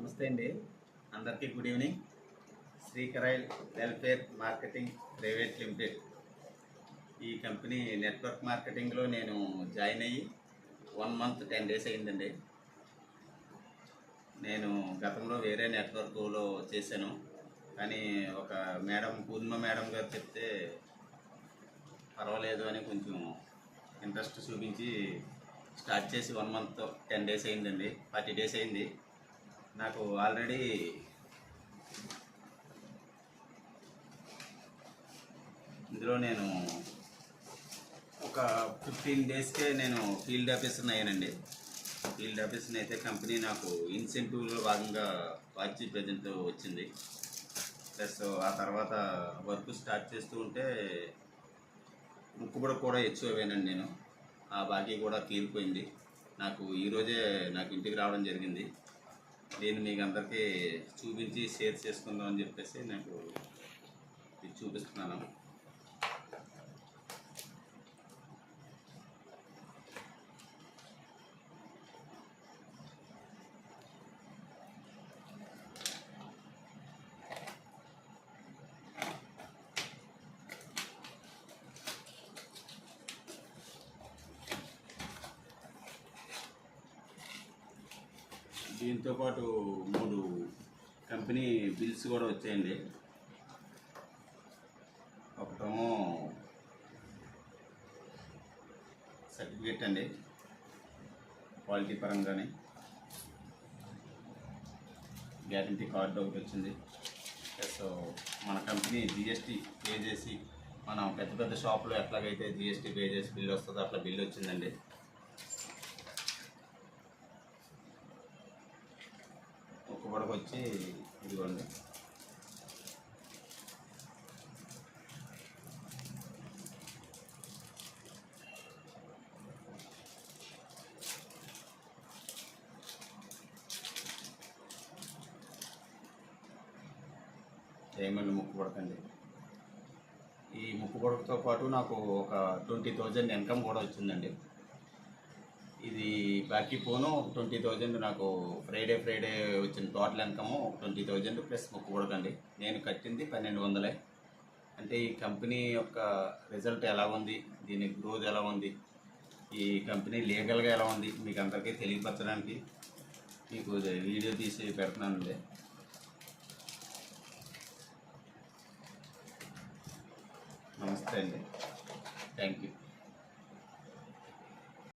నమస్తే అండి. అందరికీ గుడ్ ఈవినింగ్. శ్రీకరైల్ వెల్ఫేర్ మార్కెటింగ్ ప్రైవేట్ లిమిటెడ్ ఈ కంపెనీ నెట్వర్క్ మార్కెటింగ్లో నేను జాయిన్ అయ్యి 1 మంత్ 10 డేస్ అయిందండి. నేను గతంలో వేరే నెట్వర్క్లో చేశాను, కానీ ఒక మేడం పూర్ణిమ మేడం గారు చెప్తే పర్వాలేదు అని కొంచెం ఇంట్రెస్ట్ చూపించి స్టార్ట్ చేసి 1 మంత్ 10 డేస్ అయిందండి. 40 డేస్ అయింది. నాకు ఆల్రెడీ ఇందులో నేను ఒక 15 డేస్కే నేను ఫీల్డ్ ఆఫీసర్ని అయ్యానండి. ఫీల్డ్ ఆఫీసర్ని అయితే కంపెనీ నాకు ఇన్సెంటివ్లో భాగంగా వాచి ప్రజెంట్ వచ్చింది. ప్లస్ ఆ తర్వాత వర్క్ స్టార్ట్ చేస్తూ ఉంటే ముక్కుబడి కూడా హెచ్చువేనండి. నేను ఆ బాకీ కూడా తీరిపోయింది. నాకు ఈరోజే నాకు ఇంటికి రావడం జరిగింది. దీన్ని మీకు అందరికీ చూపించి షేర్ చేసుకుందాం అని చెప్పేసి నాకు ఇది చూపిస్తున్నాను. దీంతోపాటు 3 కంపెనీ బిల్స్ కూడా వచ్చాయండి. ఒకటేమో సర్టిఫికేట్ అండి, క్వాలిటీ పరంగానే గ్యారంటీ కార్డు ఒకటి వచ్చింది. ప్లస్ మన కంపెనీ జిఎస్టీ పే చేసి మనం పెద్ద పెద్ద షాపులో ఎట్లాగైతే జిఎస్టీ పే చేసి బిల్ వస్తుందో అట్లా బిల్ వచ్చిందండి. ఒక్కబడికి వచ్చి ఇదిగోండి. ఏమన్నా ముక్కు పడకండి. ఈ ముక్కు పడకతో పాటు నాకు ఒక 20,000 ఇన్కమ్ కూడా వచ్చిందండి. ఇది బాకీ పోను 20,000 నాకు ఫ్రైడే వచ్చిన టోటల్ ఇన్కమ్ 20,000 ప్లస్ ముక్కు పడకండి. నేను కట్టింది 1,200. అంటే ఈ కంపెనీ యొక్క రిజల్ట్ ఎలా ఉంది, దీని గ్రోత్ ఎలా ఉంది, ఈ కంపెనీ లీగల్గా ఎలా ఉంది మీకు అందరికీ తెలియపరచడానికి మీకు వీడియో తీసి పెడుతున్నానండి. నమస్తే అండి. Thank you.